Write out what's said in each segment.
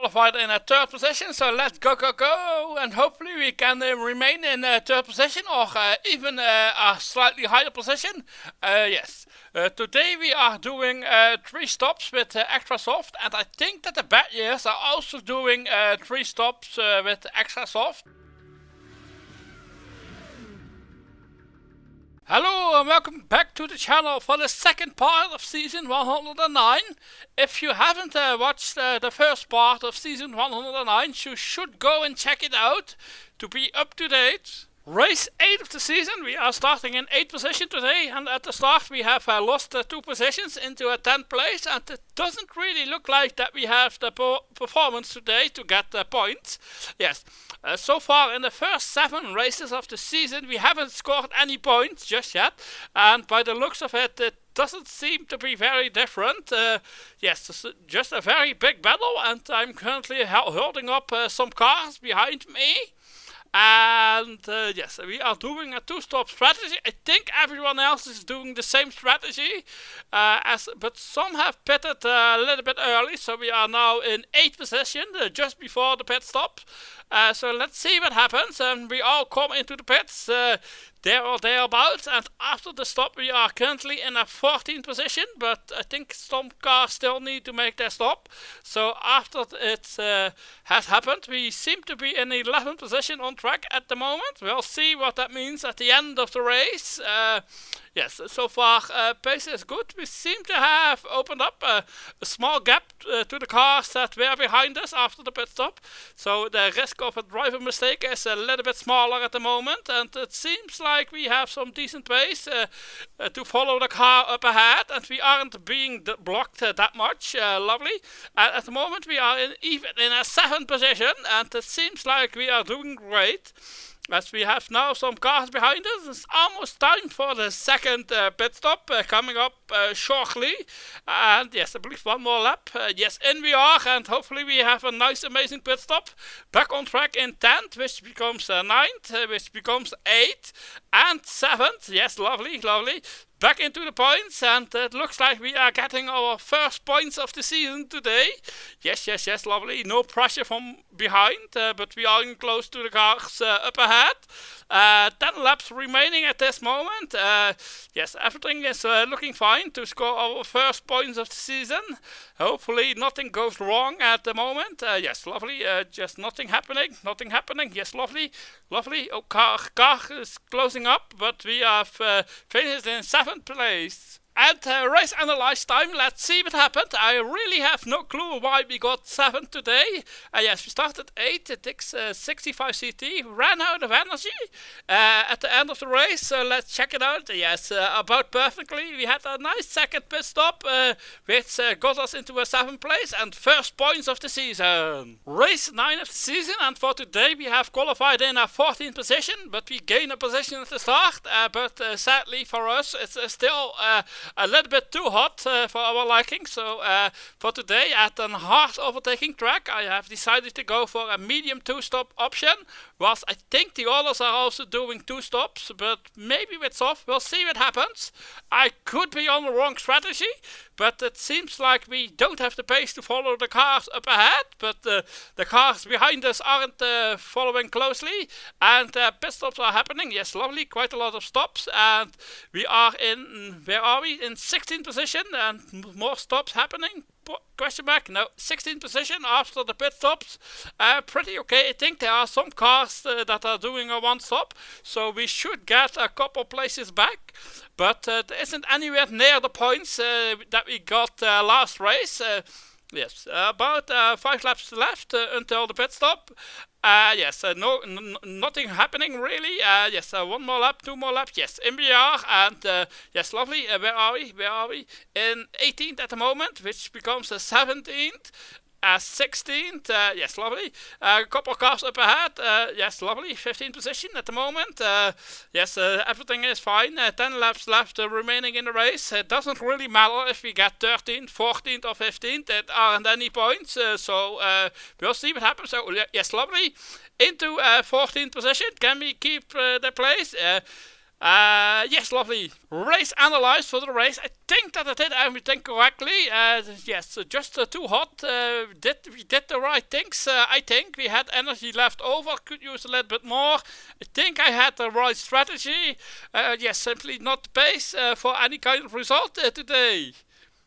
Qualified in a third position, so let's go, and hopefully we can remain in third position or even a slightly higher position. Yes, today we are doing 3 stops with extra soft, and I think that the bad years are also doing 3 stops with extra soft. Hello and welcome back to the channel for the second part of season 109. If you haven't watched the first part of season 109, you should go and check it out to be up to date. Race 8 of the season, we are starting in 8th position today, and at the start we have lost 2 positions into a 10th place, and it doesn't really look like that we have the performance today to get the points. Yes, so far in the first 7 races of the season we haven't scored any points just yet, and by the looks of it, it doesn't seem to be very different. Yes, it's just a very big battle, and I'm currently holding up some cars behind me. And yes, we are doing a 2-stop strategy. I think everyone else is doing the same strategy, but some have pitted a little bit early, so we are now in 8th position, just before the pit stop. So let's see what happens, and we all come into the pits there or thereabouts, and after the stop we are currently in a 14th position, but I think some cars still need to make their stop. So after it has happened, we seem to be in 11th position on track at the moment. We'll see what that means at the end of the race. Yes, so far pace is good. We seem to have opened up a small gap to the cars that were behind us after the pit stop. So the risk of a driver mistake is a little bit smaller at the moment, and it seems like we have some decent pace to follow the car up ahead, and we aren't being blocked that much. Lovely. At the moment we are even in a 7th position, and it seems like we are doing great. As we have now some cars behind us, it's almost time for the second pit stop coming up shortly. And yes, I believe one more lap. Yes, in we are, and hopefully we have a nice, amazing pit stop. Back on track in 10th, which becomes 9th, which becomes 8th, and 7th. Yes, lovely, lovely. Back into the points, and it looks like we are getting our first points of the season today. Yes, yes, yes, lovely. No pressure from behind, but we are close to the cars up ahead. 10 laps remaining at this moment. Yes, everything is looking fine to score our first points of the season. Hopefully nothing goes wrong at the moment. Yes, lovely. Just nothing happening. Yes, lovely, lovely. Oh, car is closing up, but we have finished in 7th place. And race analyze time, let's see what happened. I really have no clue why we got 7th today. Yes, we started 8th, it takes 65 CT, ran out of energy at the end of the race, so let's check it out. Yes, about perfectly. We had a nice second pit stop, which got us into a 7th place and first points of the season. Race 9 of the season, and for today we have qualified in a 14th position, but we gain a position at the start, but sadly for us it's still a little bit too hot for our liking, so for today at a hard overtaking track I have decided to go for a medium 2-stop option, whilst I think the others are also doing 2 stops, but maybe with soft. We'll see what happens. I could be on the wrong strategy, but it seems like we don't have the pace to follow the cars up ahead, but the cars behind us aren't following closely, and pit stops are happening. Yes, lovely, quite a lot of stops, and we are in, where are we? In 16th position, and more stops happening. Question mark? No, 16th position after the pit stops. Pretty okay. I think there are some cars that are doing a 1 stop, so we should get a couple places back, but there isn't anywhere near the points that we got last race. Yes, about 5 laps left until the pit stop. Yes, nothing happening really. Yes, 1 more lap, 2 more laps. Yes, in we are, and yes, lovely. Where are we? In 18th at the moment, which becomes a 17th. 16th, yes, lovely. A couple of cars up ahead, yes, lovely. 15th position at the moment. Yes, everything is fine. 10 laps left remaining in the race. It doesn't really matter if we get 13th, 14th, or 15th. There aren't any points, so we'll see what happens. So, yes, lovely. Into 14th position. Can we keep the place? Yes, lovely. Race analyzed for the race. I think that I did everything correctly. Yes, just too hot. We did the right things. I think we had energy left over. Could use a little bit more. I think I had the right strategy. Yes, simply not the pace for any kind of result today.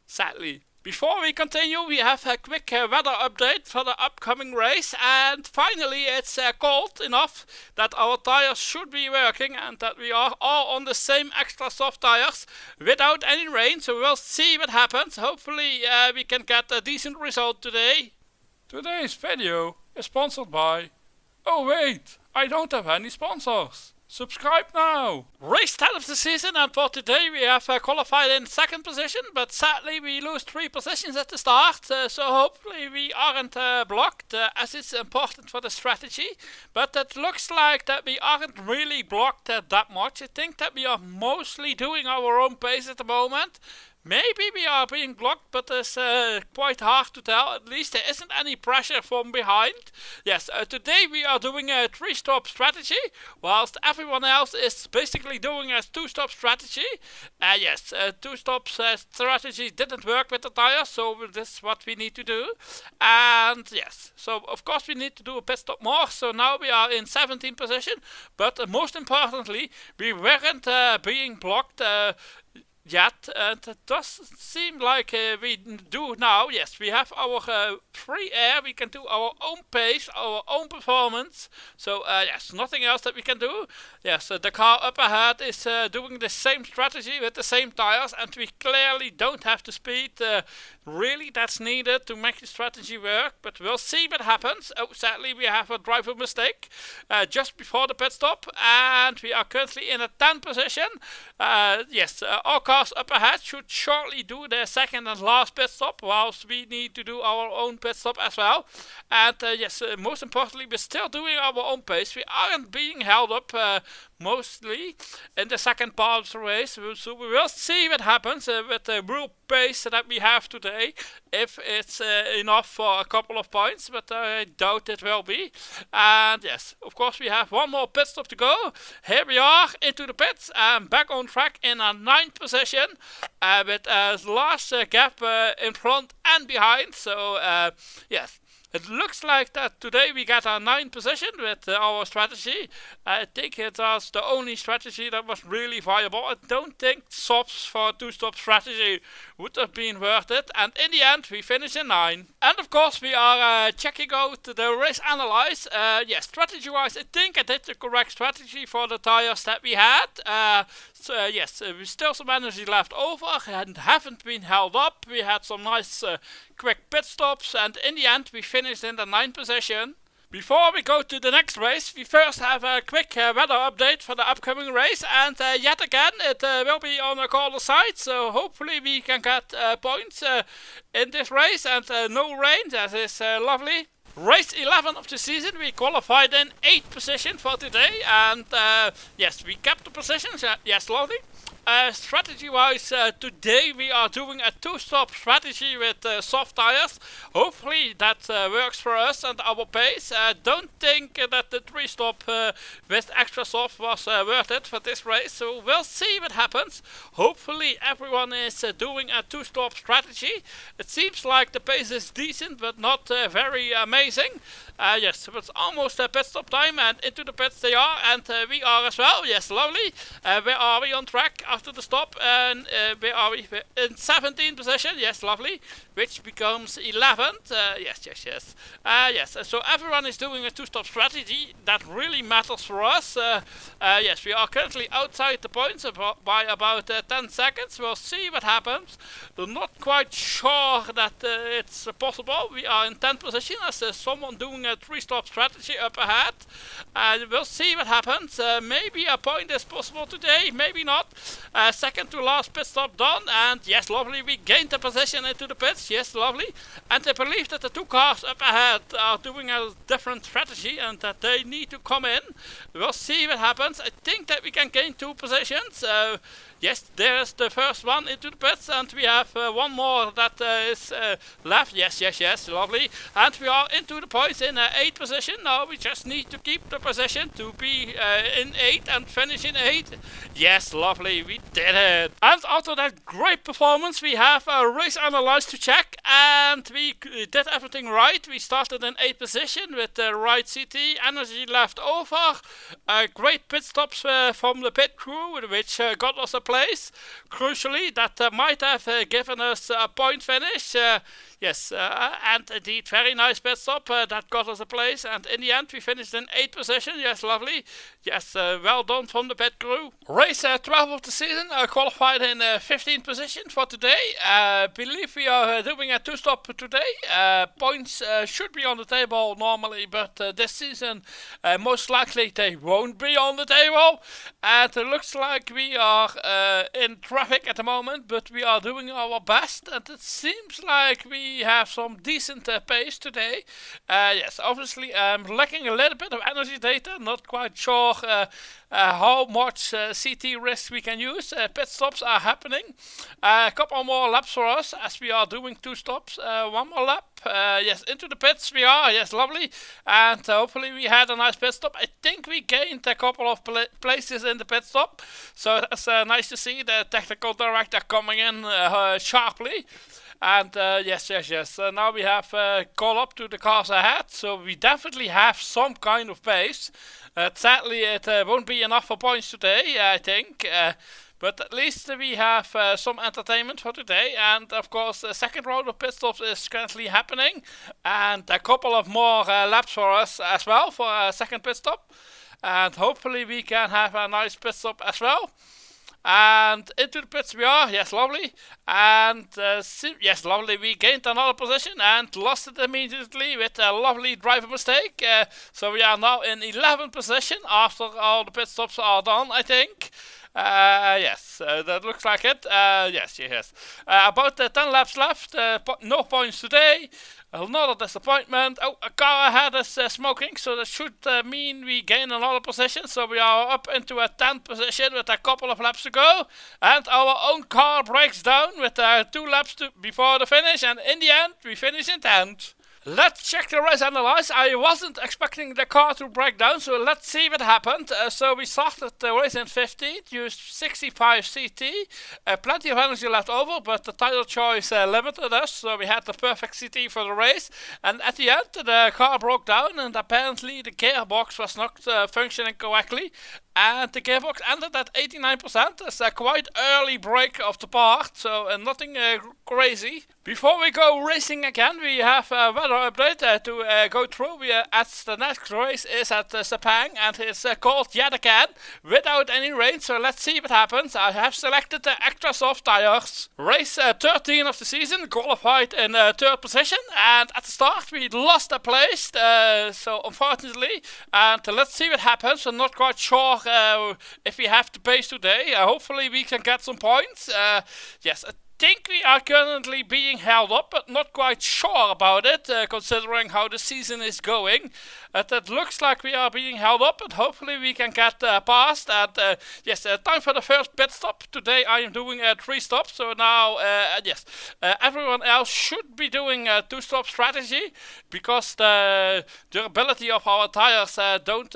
Sadly. Before we continue, we have a quick weather update for the upcoming race, and finally it's cold enough that our tires should be working and that we are all on the same extra soft tires without any rain, so we'll see what happens. Hopefully we can get a decent result today. Today's video is sponsored by... Oh wait, I don't have any sponsors. Subscribe now! Race 10 of the season, and for today we have qualified in second position, but sadly we lose 3 positions at the start, so hopefully we aren't blocked, as it's important for the strategy. But it looks like that we aren't really blocked that much. I think that we are mostly doing our own pace at the moment. Maybe we are being blocked, but it's quite hard to tell. At least there isn't any pressure from behind. Yes, today we are doing a 3-stop strategy, whilst everyone else is basically doing a 2-stop strategy. Yes, 2-stop strategy didn't work with the tires, so this is what we need to do. And yes, so of course we need to do a pit stop more, so now we are in 17th position. But most importantly, we weren't being blocked yet, and it does seem like we do now. Yes, we have our free air, we can do our own pace, our own performance, so yes, nothing else that we can do. Yes, the car up ahead is doing the same strategy with the same tires, and we clearly don't have the speed really that's needed to make the strategy work, but we'll see what happens. Oh, sadly we have a driver mistake just before the pit stop, and we are currently in a 10th position. Yes, our cars up ahead should shortly do their second and last pit stop, whilst we need to do our own pit stop as well. And yes, most importantly, we're still doing our own pace. We aren't being held up mostly in the second part of the race, so we will see what happens with the real pace that we have today, if it's enough for a couple of points, but I doubt it will be. And yes, of course we have one more pit stop to go. Here we are into the pits and back on track in a 9th position, with a large gap in front and behind, so yes. It looks like that today we got a 9th position with our strategy. I think it was the only strategy that was really viable. I don't think swaps for a 2-stop strategy would have been worth it. And in the end, we finished in 9. And of course, we are checking out the race analyze. Yes, strategy-wise, I think I did the correct strategy for the tires that we had. So yes, we still some energy left over and haven't been held up. We had some nice quick pit stops, and in the end we finished in the 9th position. Before we go to the next race, we first have a quick weather update for the upcoming race, and yet again it will be on a colder side, so hopefully we can get points in this race, and no rain. That is lovely. Race 11 of the season, we qualified in 8th position for today, and yes, we kept the positions. Yes, lovely. Strategy-wise, today we are doing a 2-stop strategy with soft tires. Hopefully that works for us and our pace. Don't think that the 3-stop with extra soft was worth it for this race, so we'll see what happens. Hopefully everyone is doing a 2-stop strategy. It seems like the pace is decent, but not very amazing. Yes, so it's almost a pit stop time, and into the pits they are, and we are as well. Yes, lovely. Where are we on track after the stop? And where are we? We're in 17th position. Yes, lovely. Which becomes 11th. Yes. Yes, so everyone is doing a 2-stop strategy. That really matters for us. Yes, we are currently outside the points by about 10 seconds. We'll see what happens. We're not quite sure that it's possible. We are in 10th position as someone doing a 3-stop strategy up ahead. We'll see what happens. Maybe a point is possible today, maybe not. Second to last pit stop done, and yes, lovely, we gained the position into the pits. Yes, lovely. And I believe that the 2 cars up ahead are doing a different strategy and that they need to come in. We'll see what happens. I think that we can gain 2 positions. Yes, there's the first one into the pits, and we have one more that is left. Yes, lovely. And we are into the points in in 8th position. Now we just need to keep the position to be in 8 and finish in 8. Yes, lovely, we did it. And after that great performance, we have a race analyze to check, and we did everything right. We started in 8th position with the right CT, energy left over, great pit stops from the pit crew, which got us a place. Crucially, that might have given us a point finish. Yes, and indeed, very nice pit stop that got us a place, and in the end we finished in 8th position. Yes, lovely. Yes, well done from the pit crew. Race 12 of the season, qualified in 15th position for today. Believe we are doing a 2-stop today. Points should be on the table normally, but this season most likely they won't be on the table. And it looks like we are in traffic at the moment, but we are doing our best, and it seems like we have some decent pace today. Yes, obviously I'm lacking a little bit of energy data, not quite sure how much CT risk we can use. Pit stops are happening. A couple more laps for us as we are doing 2 stops. One more lap. Yes, into the pits we are. Yes, lovely. And hopefully we had a nice pit stop. I think we gained a couple of places in the pit stop. So that's nice to see the technical director coming in sharply. And yes. Now we have caught up to the cars ahead, so we definitely have some kind of pace. Sadly, it won't be enough for points today, I think. But at least we have some entertainment for today. And of course, the second round of pit stops is currently happening. And a couple of more laps for us as well for a second pit stop. And hopefully we can have a nice pit stop as well. And into the pits we are. Yes, lovely. And yes, lovely, we gained another position and lost it immediately with a lovely driver mistake. So we are now in 11th position after all the pit stops are done, I think. Yes, that looks like it. Yes. About 10 laps left. No points today. Another disappointment. Oh, a car ahead is smoking, so that should mean we gain another position. So we are up into a 10th position with a couple of laps to go. And our own car breaks down with 2 laps before the finish. And in the end, we finish in 10th. Let's check the race analyze. I wasn't expecting the car to break down, so let's see what happened. So we started the race in 15th, used 65 CT, plenty of energy left over, but the tire choice limited us, so we had the perfect CT for the race. And at the end, the car broke down, and apparently the gearbox was not functioning correctly. And the gearbox ended at 89%. It's a quite early break of the part, so nothing crazy. Before we go racing again, we have a weather update to go through. At the next race is at Sepang, and it's called yet again without any rain. So let's see what happens. I have selected the extra soft tires. Race 13 of the season, qualified in 3rd position, and at the start we lost a place. So unfortunately, and let's see what happens. I'm not quite sure if we have the pace today. Hopefully we can get some points. Yes, I think we are currently being held up, but not quite sure about it, considering how the season is going. It looks like we are being held up, but hopefully we can get past. And yes, time for the first pit stop. Today I am doing 3 stops, so now yes, everyone else should be doing a 2-stop strategy, because the durability of our tires don't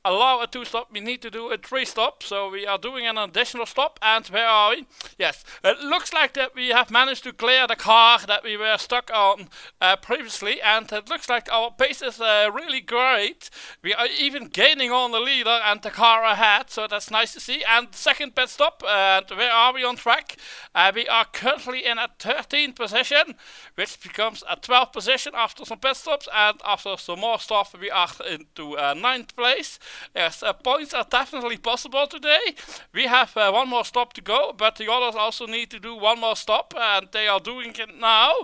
allow a 2-stop. We need to do a 3-stop, so we are doing an additional stop. And where are we? Yes, it looks like that we have managed to clear the car that we were stuck on previously, and it looks like our pace is really great. We are even gaining on the leader and the car ahead, so that's nice to see. And second pit stop, and where are we on track? We are currently in a 13th position, which becomes a 12th position after some pit stops, and after some more stuff we are into 9th place. Yes, points are definitely possible today. We have one more stop to go, but the others also need to do one more stop, and they are doing it now.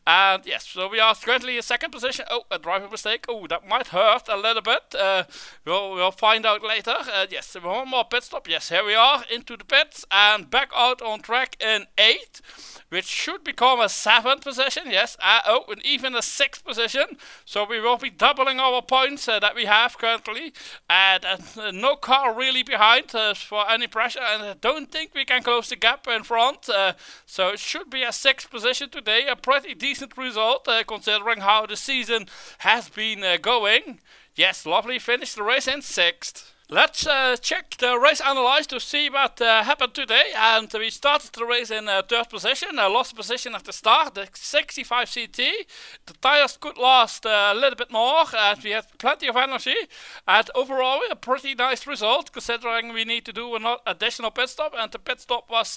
And yes, so we are currently in 2nd position. Oh, a driver mistake. Oh, that might hurt a little bit. We'll find out later. Yes, one more pit stop. Yes, here we are into the pits and back out on track in 8th, which should become a 7th position. Yes, and even a 6th position. So we will be doubling our points that we have currently. no car really behind for any pressure, and I don't think we can close the gap in front. So it should be a 6th position today, a pretty decent result considering how the season has been going. Yes, lovely, finished the race in 6th. Let's check the race analyze to see what happened today. And we started the race in 3rd position, lost position at the start, the 65 CT. The tires could last a little bit more, and we had plenty of energy. And overall, a pretty nice result, considering we need to do an additional pit stop, and the pit stop was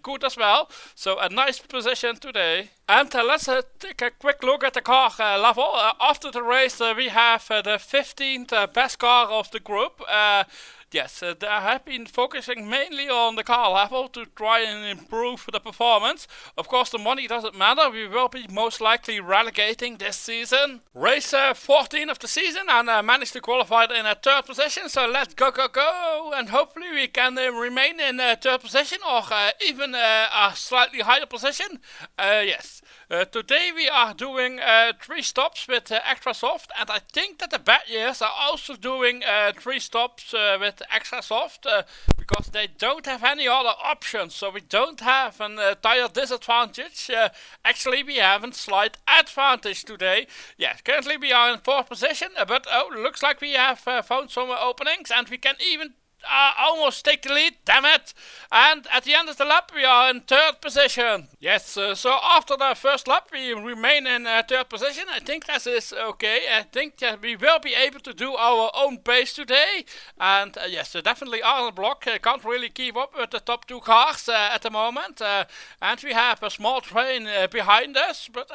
good as well. So a nice position today. And let's take a quick look at the car level. After the race, we have the 15th best car of the group. Yes, they have been focusing mainly on the car level to try and improve the performance. Of course, the money doesn't matter. We will be most likely relegating this season. Race 14 of the season, and managed to qualify in a 3rd position. So let's go, go, go. And hopefully we can remain in 3rd position, or even a slightly higher position. Yes. Today we are doing 3 stops with extra soft, and I think that the bad years are also doing 3 stops with extra soft because they don't have any other options, so we don't have a tire disadvantage. Actually, we have a slight advantage today. Yes, currently we are in 4th position, but looks like we have found some openings, and we can even almost take the lead, damn it. And at the end of the lap we are in 3rd position. Yes, so after the first lap we remain in 3rd position. I think that is okay. I think that we will be able to do our own pace today. And yes, definitely are on the block. Can't really keep up with the top 2 cars at the moment. And we have a small train behind us, but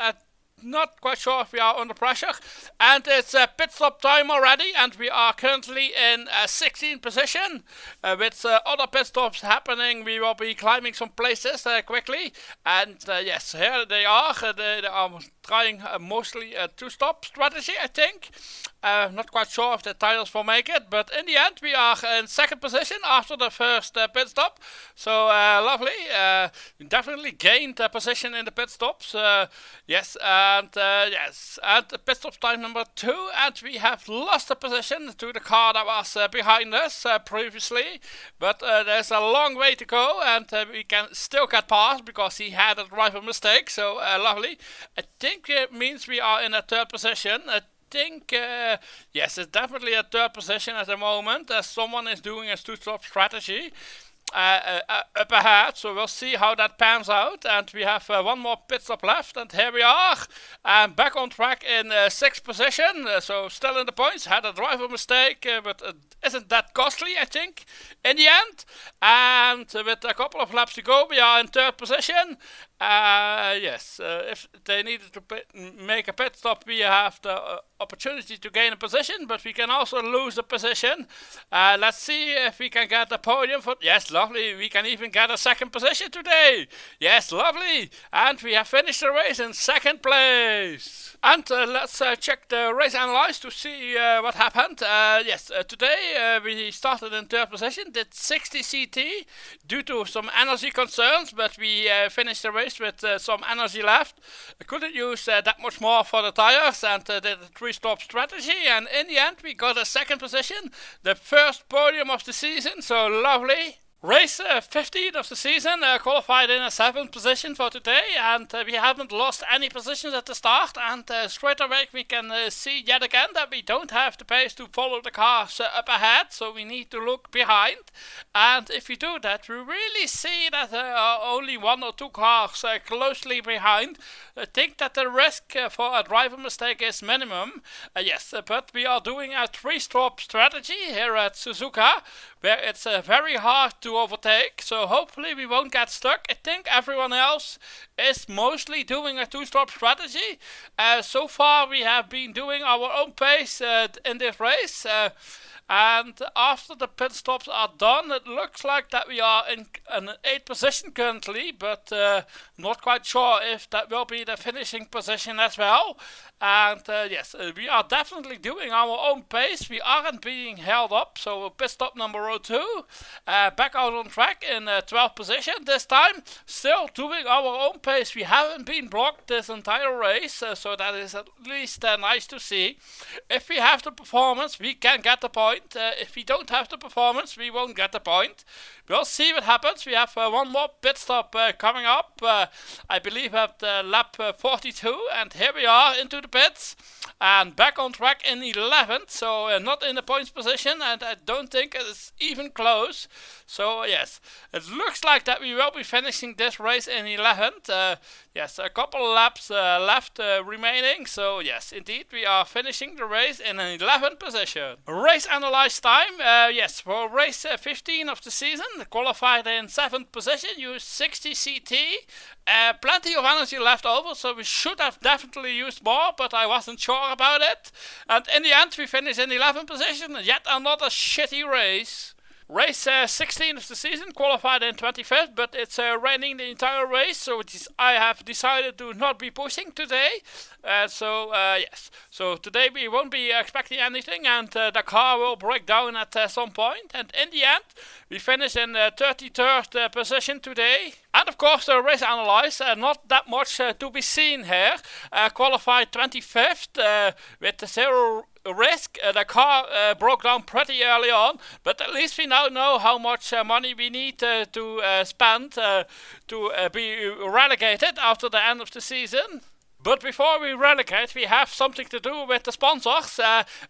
not quite sure if we are under pressure. And it's pit stop time already, and we are currently in 16th position. With other pit stops happening, we will be climbing some places quickly. And yes, here they are. They are trying mostly a 2-stop strategy, I think. Not quite sure if the tires will make it, but in the end we are in 2nd position after the first pit stop. So lovely. We definitely gained a position in the pit stops. Yes, and the pit stop time number 2, and we have lost a position to the car that was behind us previously. But there's a long way to go, and we can still get past because he had a driver mistake. So lovely. I think it means we are in a 3rd position. Yes, it's definitely a 3rd position at the moment, as someone is doing a 2-stop strategy up ahead, so we'll see how that pans out. And we have one more pit stop left, and here we are, back on track in 6th position, so still in the points. Had a driver mistake, but isn't that costly, I think, in the end. And with a couple of laps to go, we are in 3rd position. Yes, if they needed to make a pit stop, we have the opportunity to gain a position, but we can also lose a position. Let's see if we can get a podium for. Yes, lovely. We can even get a 2nd position today. Yes, lovely. And we have finished the race in 2nd place. And let's check the race analyze to see what happened. Yes, today we started in 3rd position, did 60 CT due to some energy concerns, but we finished the race with some energy left. I couldn't use that much more for the tires, and did a 3-stop strategy, and in the end we got a 2nd position, the first podium of the season, so lovely. Race 15 of the season, qualified in a 7th position for today, and we haven't lost any positions at the start, and straight away we can see yet again that we don't have the pace to follow the cars up ahead, so we need to look behind. And if we do that, we really see that there are only 1 or 2 cars closely behind. I think that the risk for a driver mistake is minimum. Yes, but we are doing a 3-stop strategy here at Suzuka, where it's very hard to overtake, so hopefully we won't get stuck. I think everyone else is mostly doing a 2-stop strategy. So far we have been doing our own pace in this race. And after the pit stops are done, it looks like that we are in an 8th position currently, but not quite sure if that will be the finishing position as well. And yes, we are definitely doing our own pace. We aren't being held up, so pit stop number 2, back out on track in 12th position this time. Still doing our own pace. We haven't been blocked this entire race, so that is at least nice to see. If we have the performance, we can get the point. point. If we don't have the performance, we won't get the point. We'll see what happens. We have one more pit stop coming up, I believe at lap 42, and here we are into the pits and back on track in 11th, so not in the points position, and I don't think it's even close. So yes, it looks like that we will be finishing this race in 11th. Yes, a couple laps left remaining, so yes, indeed we are finishing the race in an 11th position. Race analyze time, yes, for race 15 of the season, qualified in 7th position, used 60 CT, plenty of energy left over, so we should have definitely used more, but I wasn't sure about it. And in the end we finished in 11th position, yet another shitty race. Race 16 of the season, qualified in 25th, but it's raining the entire race, so I have decided to not be pushing today. Yes, so today we won't be expecting anything, and the car will break down at some point. And in the end, we finished in 33rd position today. And of course, the race analyze, not that much to be seen here. Qualified 25th with 0 risk. The car broke down pretty early on, but at least we now know how much money we need to spend to be relegated after the end of the season. But before we relegate, we have something to do with the sponsors,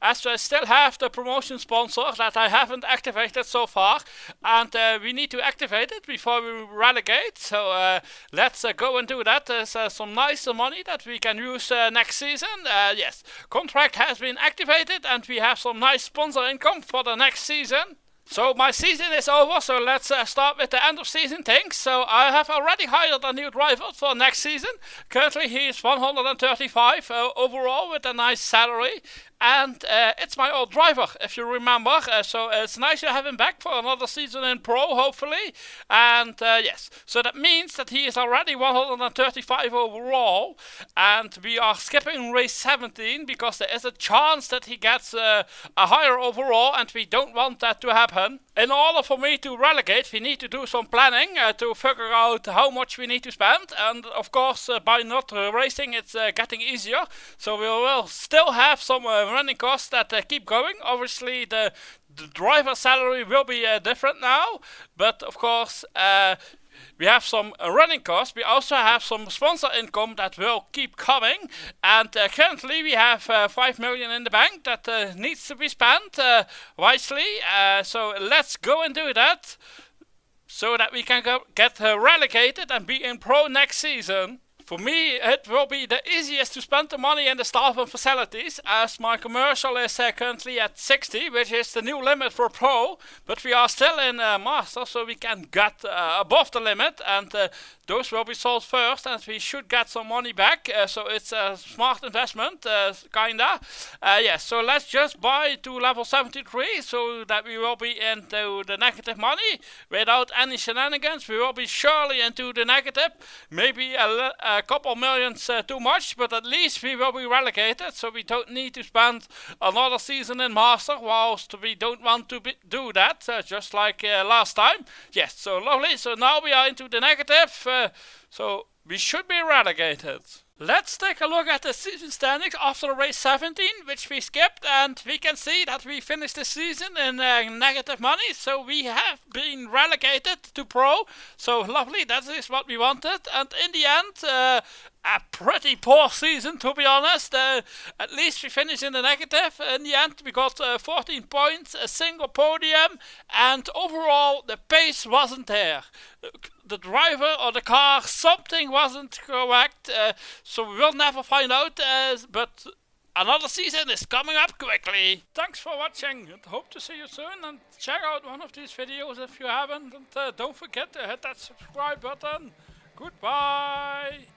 as I still have the promotion sponsor that I haven't activated so far, and we need to activate it before we relegate, so let's go and do that. There's some nice money that we can use next season. Yes, contract has been activated and we have some nice sponsor income for the next season. So my season is over, so let's start with the end of season things. So I have already hired a new driver for next season. Currently he is 135 overall with a nice salary. And it's my old driver, if you remember. So it's nice to have him back for another season in Pro, hopefully. And yes, so that means that he is already 135 overall. And we are skipping race 17 because there is a chance that he gets a higher overall, and we don't want that to happen. In order for me to relegate, we need to do some planning to figure out how much we need to spend. And of course, by not racing, it's getting easier. So we will still have some running costs that keep going. Obviously, the driver salary will be different now. But of course, we have some running costs. We also have some sponsor income that will keep coming. And currently we have 5 million in the bank that needs to be spent wisely. So let's go and do that so that we can get relegated and be in Pro next season. For me, it will be the easiest to spend the money in the staff and facilities, as my commercial is currently at 60, which is the new limit for Pro, but we are still in Master, so we can get above the limit, and those will be sold first, and we should get some money back, so it's a smart investment, kinda. Yes, so let's just buy to level 73, so that we will be into the negative money, without any shenanigans. We will be surely into the negative, maybe a couple millions too much, but at least we will be relegated, so we don't need to spend another season in Master, whilst we don't want to do that, just like last time. Yes, so lovely. So now we are into the negative, so we should be relegated. Let's take a look at the season standings after race 17, which we skipped, and we can see that we finished the season in negative money, so we have been relegated to Pro, so lovely, that is what we wanted, and in the end, a pretty poor season, to be honest. At least we finished in the negative. In the end, we got 14 points, a single podium, and overall the pace wasn't there. The driver or the car, something wasn't correct, so we will never find out, but another season is coming up quickly. Thanks for watching, and hope to see you soon, and check out one of these videos if you haven't, and don't forget to hit that subscribe button. Goodbye!